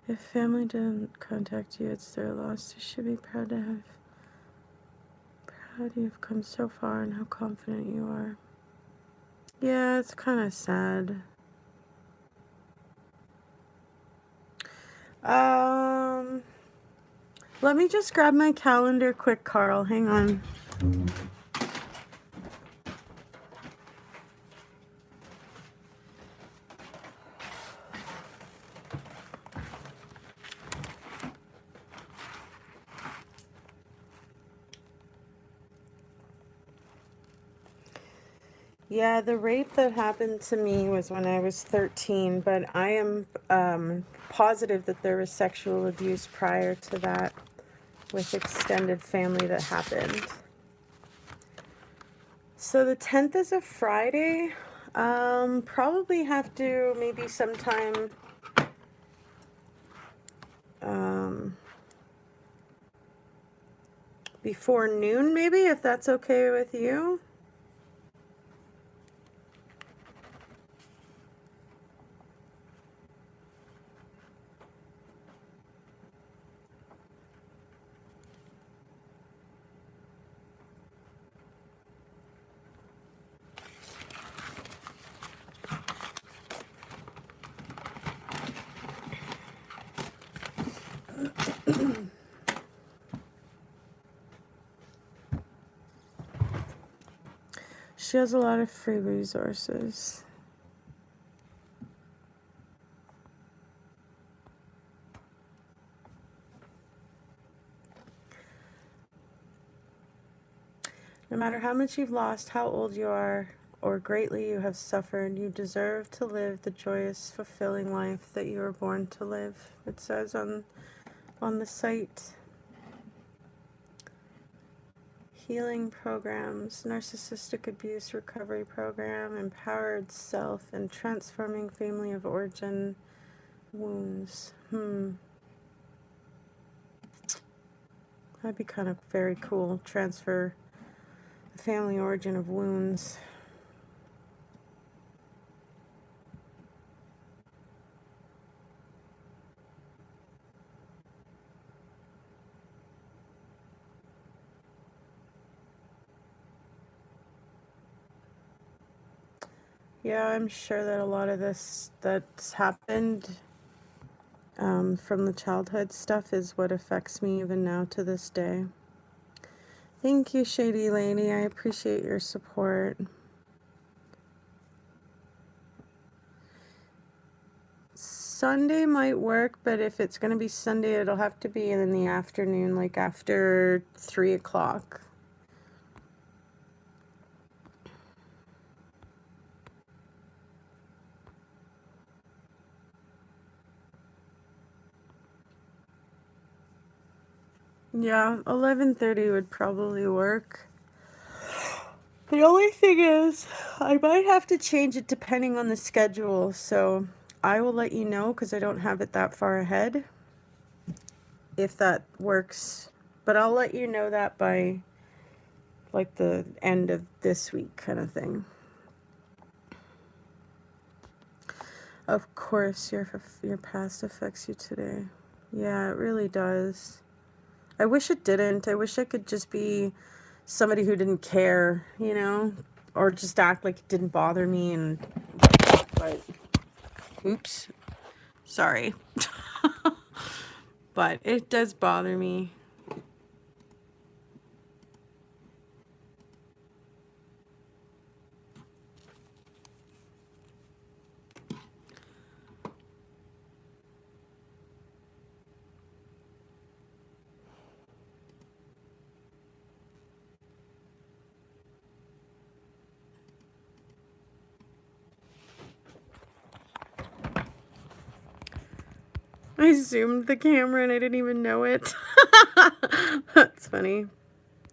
S1: If family didn't contact you, it's their loss. You should be proud you've come so far and how confident you are. Yeah, it's kind of sad. Let me just grab my calendar quick, Carl. Hang on. Yeah, the rape that happened to me was when I was 13, but I am positive that there was sexual abuse prior to that with extended family that happened. So the 10th is a Friday. Probably have to maybe sometime before noon, maybe, if that's okay with you. She has a lot of free resources. No matter how much you've lost, how old you are, or greatly you have suffered, you deserve to live the joyous, fulfilling life that you were born to live. It says on the site. Healing programs, narcissistic abuse recovery program, empowered self, and transforming family of origin wounds. That'd be kind of very cool. Transfer the family origin of wounds. Yeah, I'm sure that a lot of this that's happened from the childhood stuff is what affects me even now to this day. Thank you, Shady Lady. I appreciate your support. Sunday might work, but if it's going to be Sunday, it'll have to be in the afternoon, like after 3 o'clock. Yeah, 11:30 would probably work. The only thing is, I might have to change it depending on the schedule, so I will let you know because I don't have it that far ahead if that works. But I'll let you know that by like the end of this week kind of thing. Of course, your past affects you today. Yeah, it really does. I wish it didn't. I wish I could just be somebody who didn't care, you know, or just act like it didn't bother me. And but oops, sorry, but it does bother me. I zoomed the camera and I didn't even know it. That's funny.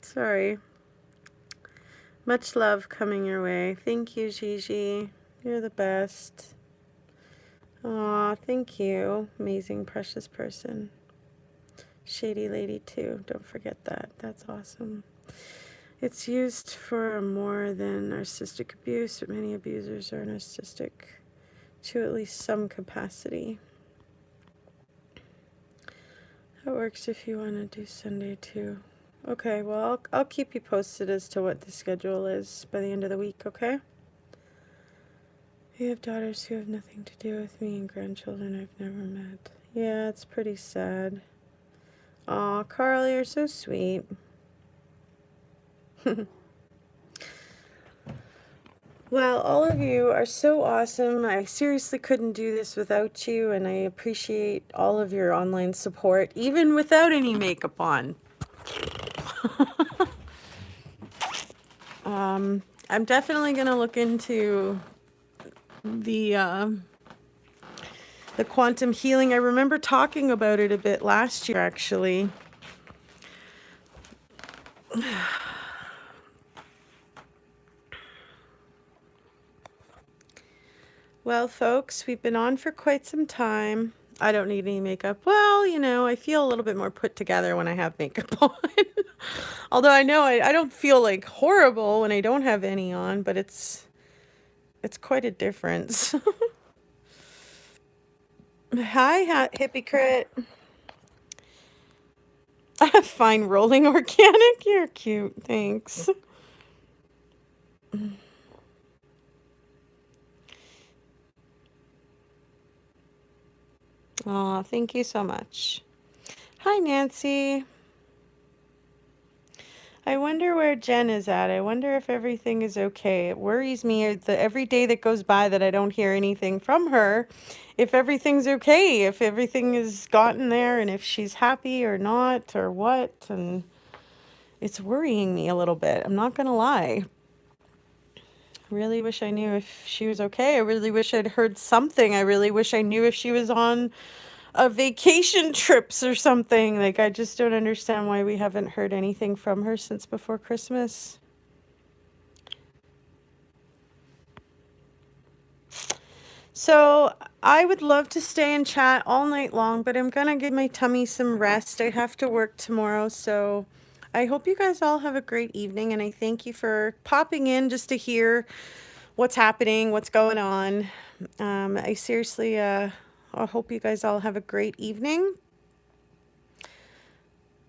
S1: Sorry. Much love coming your way. Thank you, Gigi. You're the best. Aw, thank you. Amazing, precious person. Shady Lady too. Don't forget that. That's awesome. It's used for more than narcissistic abuse, but many abusers are narcissistic to at least some capacity. That works if you want to do Sunday too. Okay, well, I'll keep you posted as to what the schedule is by the end of the week, okay? I have daughters who have nothing to do with me and grandchildren I've never met. Yeah, it's pretty sad. Aw, Carl, you're so sweet. Well, all of you are so awesome. I seriously couldn't do this without you, and I appreciate all of your online support, even without any makeup on. I'm definitely going to look into the quantum healing. I remember talking about it a bit last year, actually. Well, folks, we've been on for quite some time. I don't need any makeup. Well, you know, I feel a little bit more put together when I have makeup on. Although I know I don't feel like horrible when I don't have any on, but it's quite a difference. Hi, hypocrite. Fine rolling organic. You're cute. Thanks. Aw, thank you so much. Hi, Nancy. I wonder where Jen is at. I wonder if everything is okay. It worries me that every day that goes by that I don't hear anything from her, if everything's okay, if everything has gotten there, and if she's happy or not, or what. And it's worrying me a little bit. I'm not gonna lie. I really wish I knew if she was okay. I really wish I'd heard something. I really wish I knew if she was on vacation trips or something. Like, I just don't understand why we haven't heard anything from her since before Christmas. So I would love to stay and chat all night long, but I'm gonna give my tummy some rest. I have to work tomorrow, so I hope you guys all have a great evening, and I thank you for popping in just to hear what's happening, what's going on. I seriously, I hope you guys all have a great evening.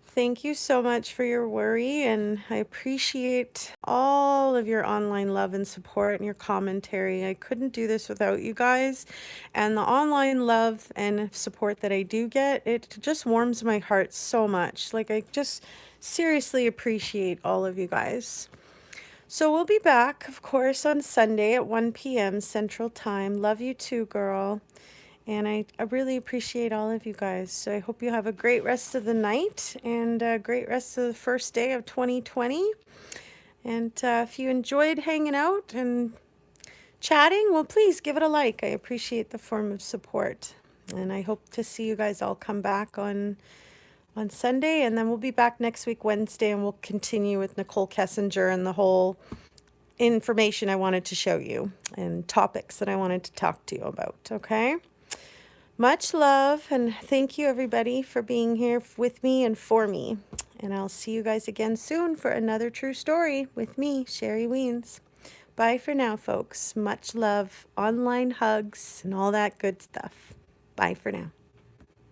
S1: Thank you so much for your worry, and I appreciate all of your online love and support and your commentary. I couldn't do this without you guys, and the online love and support that I do get, it just warms my heart so much. Like, I just seriously appreciate all of you guys. So we'll be back, of course, on Sunday at 1 p.m. Central Time. Love you too, girl. And I really appreciate all of you guys. So I hope you have a great rest of the night and a great rest of the first day of 2020. And if you enjoyed hanging out and chatting, well, please give it a like. I appreciate the form of support. And I hope to see you guys all come back on Sunday. And then we'll be back next week, Wednesday, and we'll continue with Nicole Kessinger and the whole information I wanted to show you and topics that I wanted to talk to you about. Okay? Much love, and thank you everybody for being here with me and for me. And I'll see you guys again soon for another true story with me, Sherry Weens. Bye for now, folks. Much love, online hugs, and all that good stuff. Bye for now.